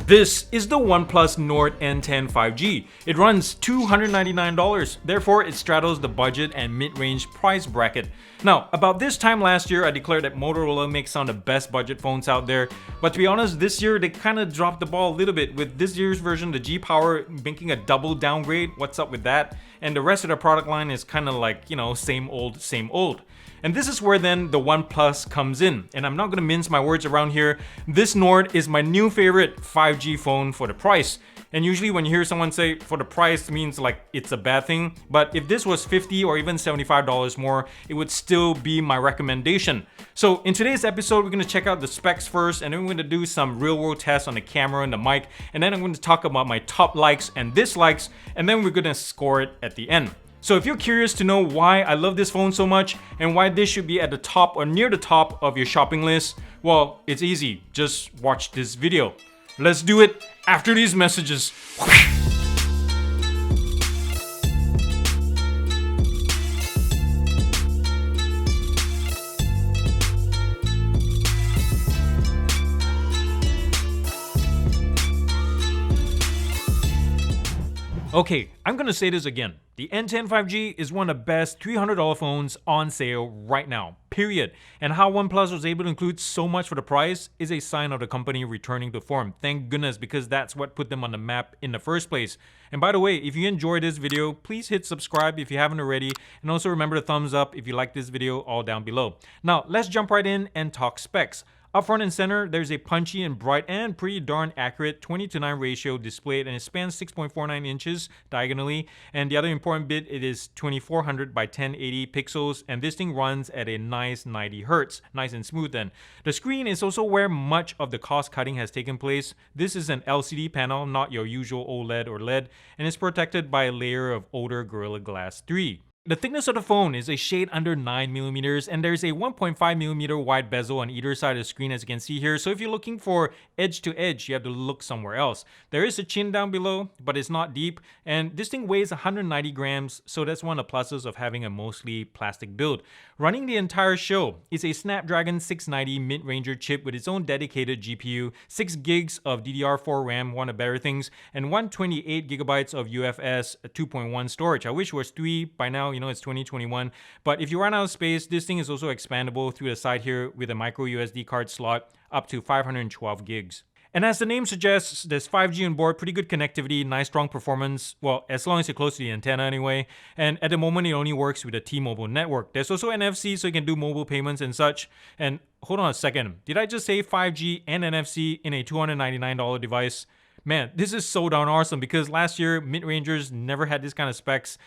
This is the OnePlus NORD N10 5G. It runs $299, therefore it straddles the budget and mid-range price bracket. Now, about this time last year, I declared that Motorola makes some of the best budget phones out there, but to be honest, this year they kind of dropped the ball a little bit with this year's version, the G Power, making a double downgrade. What's up with that? And the rest of the product line is kind of like, same old, same old. And this is where then the OnePlus comes in. And I'm not gonna mince my words around here. This NORD is my new favorite 5G phone for the price. And usually when you hear someone say for the price, it means like it's a bad thing. But if this was $50 or even $75 more, it would still be my recommendation. So in today's episode, we're gonna check out the specs first, and then we're gonna do some real world tests on the camera and the mic. And then I'm going to talk about my top likes and dislikes, and then we're gonna score it at the end. So if you're curious to know why I love this phone so much and why this should be at the top or near the top of your shopping list, well, it's easy. Just watch this video. Let's do it after these messages. Okay, I'm gonna say this again. The N10 5G is one of the best $300 phones on sale right now, period. And how OnePlus was able to include so much for the price is a sign of the company returning to form. Thank goodness, because that's what put them on the map in the first place. And by the way, if you enjoyed this video, please hit subscribe if you haven't already. And also remember to thumbs up if you like this video, all down below. Now, let's jump right in and talk specs. Up front and center, there's a punchy and bright and pretty darn accurate 20:9 ratio displayed, and it spans 6.49 inches diagonally. And the other important bit, it is 2400 by 1080 pixels, and this thing runs at a nice 90 Hertz, nice and smooth then. The screen is also where much of the cost cutting has taken place. This is an LCD panel, not your usual OLED or LED, and it's protected by a layer of older Gorilla Glass 3. The thickness of the phone is a shade under 9mm, and there's a 1.5mm wide bezel on either side of the screen, as you can see here. So if you're looking for edge to edge, you have to look somewhere else. There is a chin down below, but it's not deep, and this thing weighs 190 grams, so that's one of the pluses of having a mostly plastic build. Running the entire show is a Snapdragon 690 mid-ranger chip with its own dedicated GPU, 6 gigs of DDR4 RAM, one of the better things, and 128 gigabytes of UFS 2.1 storage. I wish it was 3 by now. It's 2021, but if you run out of space, this thing is also expandable through the side here with a micro USB card slot up to 512 gigs. And as the name suggests, there's 5G on board, pretty good connectivity, nice strong performance, well, as long as you're close to the antenna anyway. And at the moment, it only works with the T-Mobile network. There's also NFC, so you can do mobile payments and such. And hold on a second, did I just say 5G and NFC in a $299 device? Man, this is so darn awesome, because last year mid-rangers never had this kind of specs.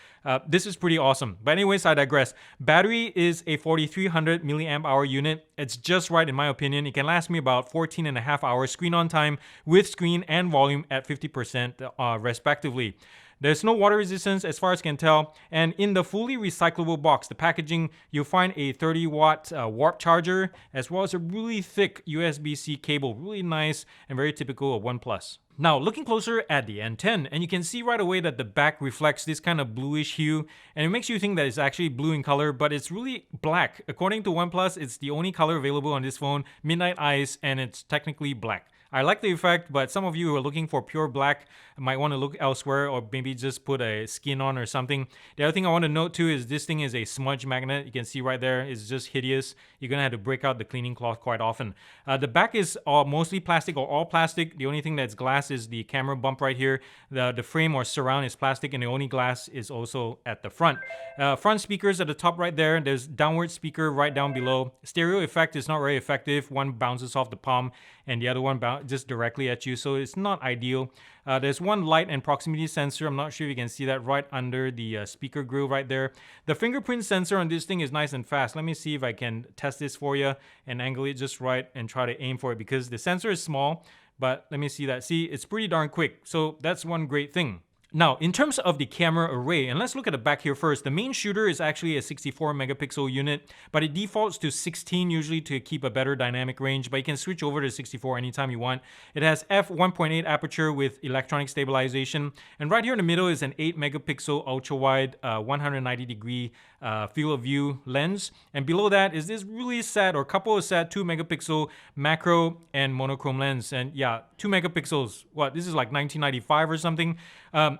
This is pretty awesome. But anyways, I digress. Battery is a 4300 milliamp hour unit. It's just right in my opinion. It can last me about 14 and a half hours screen on time with screen and volume at 50% respectively. There's no water resistance as far as I can tell, and in the fully recyclable box, the packaging, you'll find a 30-watt warp charger, as well as a really thick USB-C cable, really nice and very typical of OnePlus. Now, looking closer at the N10, and you can see right away that the back reflects this kind of bluish hue, and it makes you think that it's actually blue in color, but it's really black. According to OnePlus, it's the only color available on this phone, Midnight Ice, and it's technically black. I like the effect, but some of you who are looking for pure black might want to look elsewhere, or maybe just put a skin on or something. The other thing I want to note too is this thing is a smudge magnet. You can see right there, it's just hideous. You're gonna have to break out the cleaning cloth quite often. The back is mostly plastic or all plastic. The only thing that's glass is the camera bump right here. The frame or surround is plastic, and the only glass is also at the front. Front speakers at the top right there. There's downward speaker right down below. Stereo effect is not very effective. One bounces off the palm and the other one just directly at you, so it's not ideal. There's one light and proximity sensor. I'm not sure if you can see that right under the speaker grill right there. The fingerprint sensor on this thing is nice and fast. Let me see if I can test this for you and angle it just right and try to aim for it, because the sensor is small, but let me see that. See, it's pretty darn quick, so that's one great thing. Now, in terms of the camera array, and let's look at the back here first. The main shooter is actually a 64 megapixel unit, but it defaults to 16 usually to keep a better dynamic range, but you can switch over to 64 anytime you want. It has f1.8 aperture with electronic stabilization, and right here in the middle is an 8 megapixel ultra wide 190 degree field of view lens. And below that is this really sad or couple of sad 2 megapixel macro and monochrome lens. And yeah, 2 megapixels. What? This is like 1995 or something.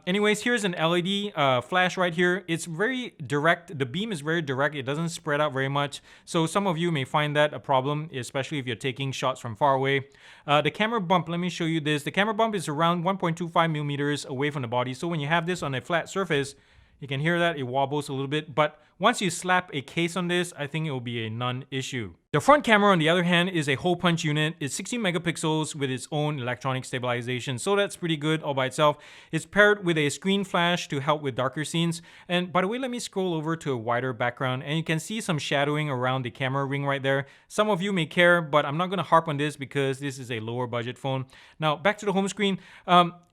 Anyways, here's an LED flash right here. It's very direct. The beam is very direct. It doesn't spread out very much. So some of you may find that a problem, especially if you're taking shots from far away. The camera bump, let me show you this. The camera bump is around 1.25 millimeters away from the body. So when you have this on a flat surface, you can hear that it wobbles a little bit. But once you slap a case on this, I think it will be a non-issue. The front camera, on the other hand, is a hole punch unit. It's 16 megapixels with its own electronic stabilization, so that's pretty good all by itself. It's paired with a screen flash to help with darker scenes. And by the way, let me scroll over to a wider background, and you can see some shadowing around the camera ring right there. Some of you may care, but I'm not going to harp on this because this is a lower budget phone. Now, back to the home screen.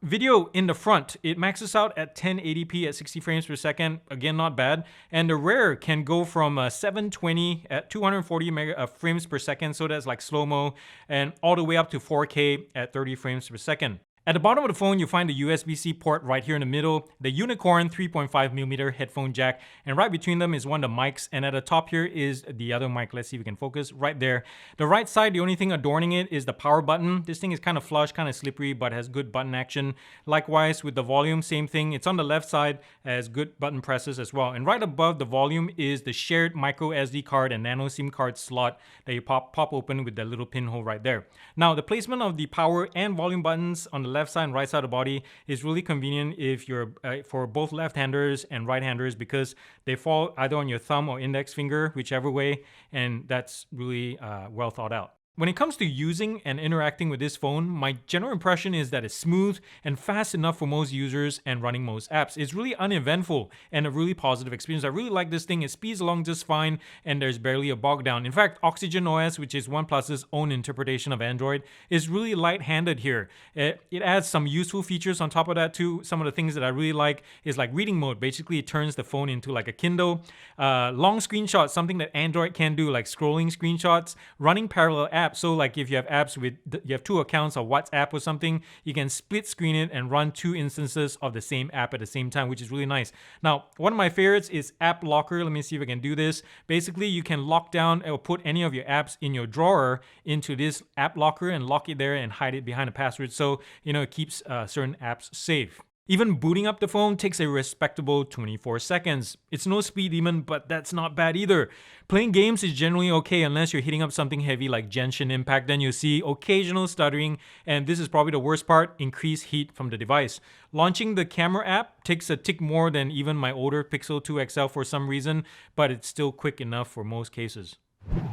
Video in the front, it maxes out at 1080p at 60 frames per second. Again, not bad. And the rear can go from 720 at 240 frames per second, so that's like slow-mo, and all the way up to 4K at 30 frames per second. At the bottom of the phone, you find the USB-C port right here in the middle, the Unicorn 3.5mm headphone jack, and right between them is one of the mics, and at the top here is the other mic. Let's see if we can focus right there. The right side, the only thing adorning it is the power button. This thing is kind of flush, kind of slippery, but has good button action. Likewise, with the volume, same thing. It's on the left side, has good button presses as well. And right above the volume is the shared micro SD card and nano SIM card slot that you pop open with the little pinhole right there. Now, the placement of the power and volume buttons on the left side and right side of the body is really convenient if you're for both left-handers and right-handers, because they fall either on your thumb or index finger, whichever way, and that's really well thought out. When it comes to using and interacting with this phone, my general impression is that it's smooth and fast enough for most users and running most apps. It's really uneventful and a really positive experience. I really like this thing. It speeds along just fine and there's barely a bog down. In fact, Oxygen OS, which is OnePlus's own interpretation of Android, is really light-handed here. It adds some useful features on top of that too. Some of the things that I really like is like reading mode. Basically, it turns the phone into like a Kindle. Long screenshots, something that Android can do, like scrolling screenshots, running parallel apps. So like if you have apps with, you have 2 accounts of WhatsApp or something, you can split screen it and run 2 instances of the same app at the same time, which is really nice. Now, one of my favorites is App Locker. Let me see if I can do this. Basically, you can lock down or put any of your apps in your drawer into this App Locker and lock it there and hide it behind a password. So, you know, it keeps certain apps safe. Even booting up the phone takes a respectable 24 seconds. It's no speed demon, but that's not bad either. Playing games is generally okay unless you're hitting up something heavy like Genshin Impact, then you'll see occasional stuttering, and this is probably the worst part, increased heat from the device. Launching the camera app takes a tick more than even my older Pixel 2 XL for some reason, but it's still quick enough for most cases.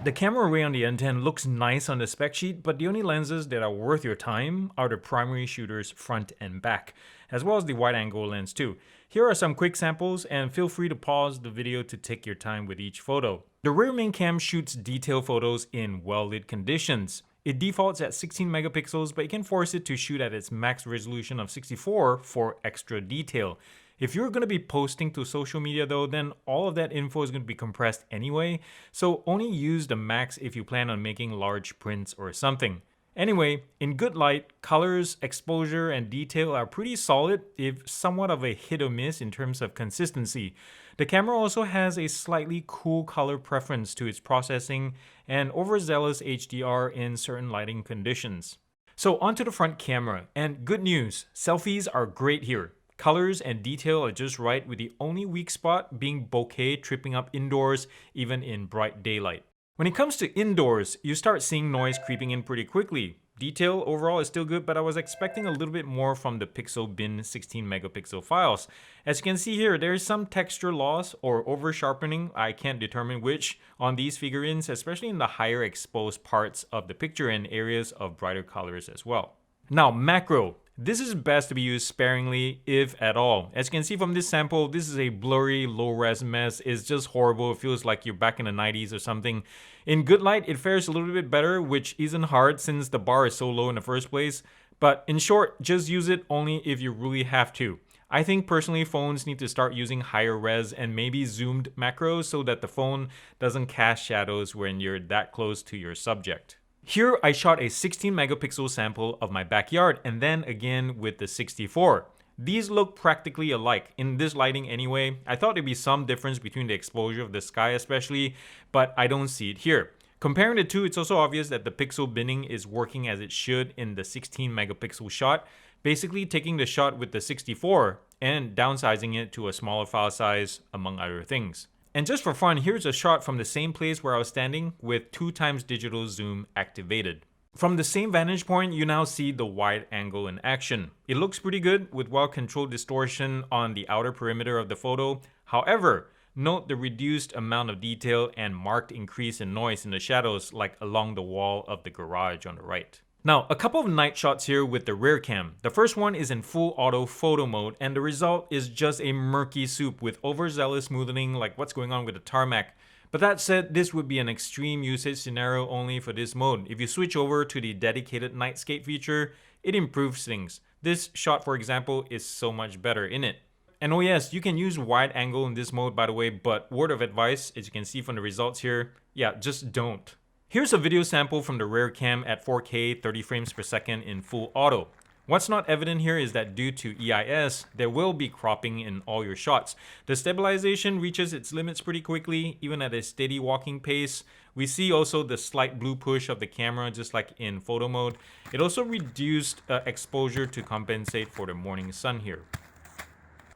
The camera array on the N10 looks nice on the spec sheet, but the only lenses that are worth your time are the primary shooters front and back, as well as the wide-angle lens too. Here are some quick samples, and feel free to pause the video to take your time with each photo. The rear main cam shoots detailed photos in well-lit conditions. It defaults at 16 megapixels, but you can force it to shoot at its max resolution of 64 for extra detail. If you're going to be posting to social media though, then all of that info is going to be compressed anyway, so only use the max if you plan on making large prints or something. Anyway, in good light, colors, exposure, and detail are pretty solid, if somewhat of a hit or miss in terms of consistency. The camera also has a slightly cool color preference to its processing and overzealous HDR in certain lighting conditions. So onto the front camera, and good news, selfies are great here. Colors and detail are just right, with the only weak spot being bokeh tripping up indoors, even in bright daylight. When it comes to indoors, you start seeing noise creeping in pretty quickly. Detail overall is still good, but I was expecting a little bit more from the Pixel bin 16 megapixel files. As you can see here, there is some texture loss or over sharpening, I can't determine which, on these figurines, especially in the higher exposed parts of the picture and areas of brighter colors as well. Now, macro. This is best to be used sparingly, if at all. As you can see from this sample, this is a blurry, low-res mess. It's just horrible. It feels like you're back in the 90s or something. In good light, it fares a little bit better, which isn't hard since the bar is so low in the first place. But in short, just use it only if you really have to. I think personally phones need to start using higher res and maybe zoomed macros so that the phone doesn't cast shadows when you're that close to your subject. Here I shot a 16 megapixel sample of my backyard and then again with the 64. These look practically alike in this lighting anyway. I thought there'd be some difference between the exposure of the sky especially, but I don't see it here. Comparing the two, it's also obvious that the pixel binning is working as it should in the 16 megapixel shot, basically taking the shot with the 64 and downsizing it to a smaller file size, among other things. And just for fun, here's a shot from the same place where I was standing with 2x digital zoom activated. From the same vantage point, you now see the wide angle in action. It looks pretty good with well-controlled distortion on the outer perimeter of the photo. However, note the reduced amount of detail and marked increase in noise in the shadows, like along the wall of the garage on the right. Now, a couple of night shots here with the rear cam. The first one is in full auto photo mode, and the result is just a murky soup with overzealous smoothing like what's going on with the tarmac. But that said, this would be an extreme usage scenario only for this mode. If you switch over to the dedicated nightscape feature, it improves things. This shot, for example, is so much better in it. And oh yes, you can use wide angle in this mode, by the way, but word of advice, as you can see from the results here, yeah, just don't. Here's a video sample from the rear cam at 4K 30 frames per second in full auto. What's not evident here is that due to EIS, there will be cropping in all your shots. The stabilization reaches its limits pretty quickly, even at a steady walking pace. We see also the slight blue push of the camera, just like in photo mode. It also reduced exposure to compensate for the morning sun here.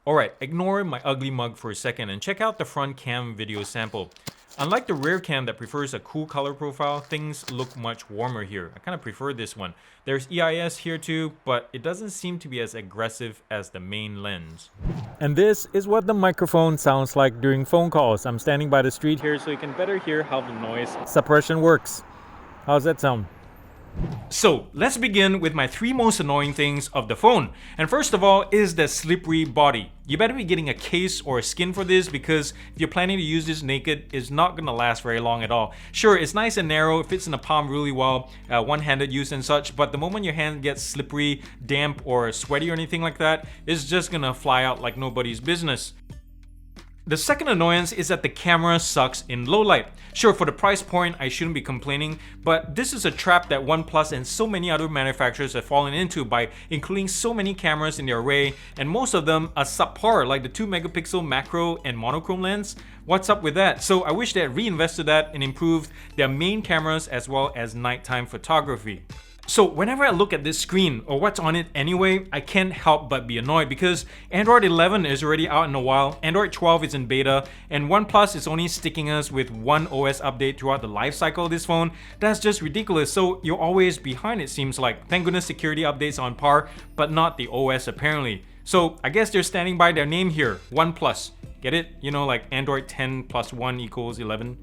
Alright, ignore my ugly mug for a second and check out the front cam video sample. Unlike the rear cam that prefers a cool color profile, things look much warmer here. I kind of prefer this one. There's EIS here too, but it doesn't seem to be as aggressive as the main lens. And this is what the microphone sounds like during phone calls. I'm standing by the street here so you can better hear how the noise suppression works. How's that sound? So let's begin with my 3 most annoying things of the phone. And first of all is the slippery body. You better be getting a case or a skin for this, because if you're planning to use this naked, it's not gonna last very long at all. Sure, it's nice and narrow, it fits in the palm really well, one-handed use and such, but the moment your hand gets slippery, damp, or sweaty or anything like that, it's just gonna fly out like nobody's business. The second annoyance is that the camera sucks in low light. Sure, for the price point, I shouldn't be complaining, but this is a trap that OnePlus and so many other manufacturers have fallen into by including so many cameras in their array, and most of them are subpar, like the 2 megapixel macro and monochrome lens. What's up with that? So I wish they had reinvested that and improved their main cameras as well as nighttime photography. So whenever I look at this screen, or what's on it anyway, I can't help but be annoyed because Android 11 is already out in a while, Android 12 is in beta, and OnePlus is only sticking us with one OS update throughout the life cycle of this phone. That's just ridiculous, so you're always behind, it seems like. Thank goodness security updates are on par, but not the OS apparently. So I guess they're standing by their name here, OnePlus. Get it? You know, like Android 10 plus 1 equals 11.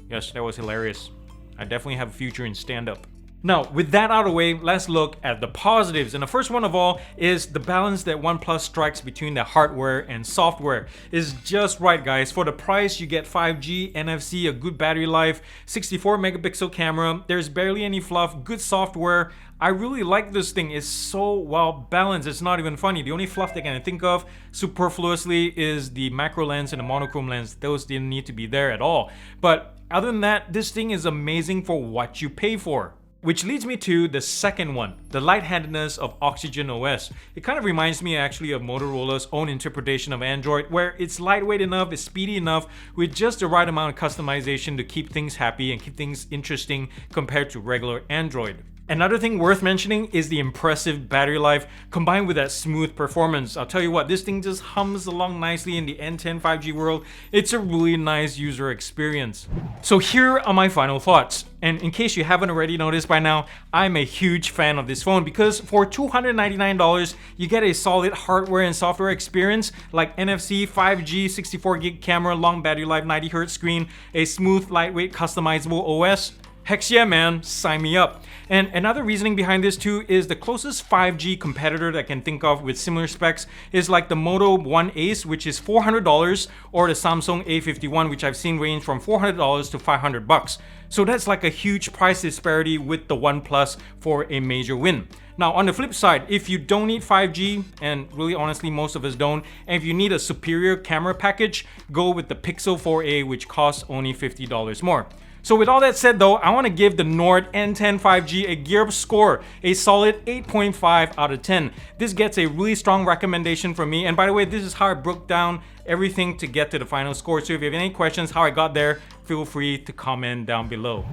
Yes, that was hilarious. I definitely have a future in stand-up. Now, with that out of the way, let's look at the positives. And the first one of all is the balance that OnePlus strikes between the hardware and software is just right, guys. For the price, you get 5G, NFC, a good battery life, 64 megapixel camera, there's barely any fluff, good software. I really like this thing. It's so well balanced, it's not even funny. The only fluff that I can think of superfluously is the macro lens and the monochrome lens. Those didn't need to be there at all. But other than that, this thing is amazing for what you pay for. Which leads me to the second one, the light-handedness of Oxygen OS. It kind of reminds me actually of Motorola's own interpretation of Android, where it's lightweight enough, it's speedy enough, with just the right amount of customization to keep things happy and keep things interesting compared to regular Android. Another thing worth mentioning is the impressive battery life combined with that smooth performance. I'll tell you what, this thing just hums along nicely in the N10 5G world. It's a really nice user experience. So here are my final thoughts. And in case you haven't already noticed by now, I'm a huge fan of this phone because for $299, you get a solid hardware and software experience like NFC, 5G, 64 gig camera, long battery life, 90Hz screen, a smooth, lightweight, customizable OS. Heck yeah, man, sign me up. And another reasoning behind this too is the closest 5G competitor that I can think of with similar specs is like the Moto One Ace, which is $400, or the Samsung A51, which I've seen range from $400 to $500. So that's like a huge price disparity with the OnePlus for a major win. Now on the flip side, if you don't need 5G, and really honestly most of us don't, and if you need a superior camera package, go with the Pixel 4a, which costs only $50 more. So with all that said though, I want to give the NORD N10 5G a gear score, a solid 8.5 out of 10. This gets a really strong recommendation from me. And by the way, this is how I broke down everything to get to the final score. So if you have any questions how I got there, feel free to comment down below.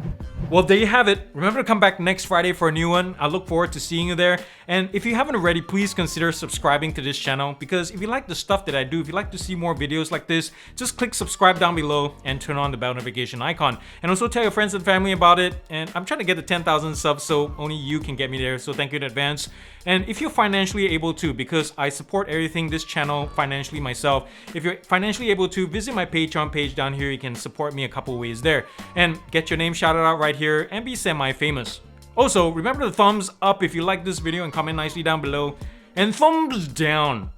Well, there you have it. Remember to come back next Friday for a new one. I look forward to seeing you there. And if you haven't already, please consider subscribing to this channel, because if you like the stuff that I do, if you like to see more videos like this, just click subscribe down below and turn on the bell notification icon. And also tell your friends and family about it. And I'm trying to get to 10,000 subs, so only you can get me there. So thank you in advance. And if you're financially able to, because I support everything this channel financially myself, if you're financially able to, visit my Patreon page down here. You can support me a couple ways there and get your name shouted out right here and be semi-famous. Also, remember to thumbs up if you like this video and comment nicely down below. And thumbs down.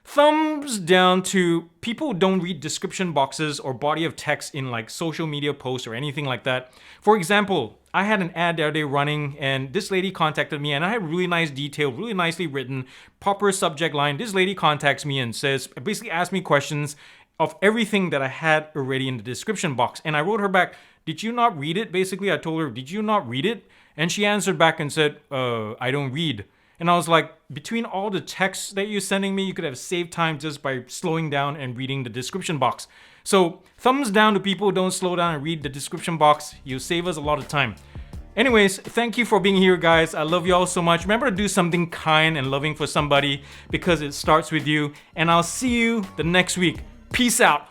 Thumbs down to people who don't read description boxes or body of text in like social media posts or anything like that. For example, I had an ad the other day running and this lady contacted me and I had really nice detail, really nicely written, proper subject line. This lady contacts me and says, basically asked me questions of everything that I had already in the description box. And I wrote her back, did you not read it? Basically, I told her, did you not read it? And she answered back and said, I don't read. And I was like, between all the texts that you're sending me, you could have saved time just by slowing down and reading the description box. So thumbs down to people who don't slow down and read the description box. You'll save us a lot of time. Anyways, thank you for being here, guys. I love you all so much. Remember to do something kind and loving for somebody, because it starts with you. And I'll see you the next week. Peace out.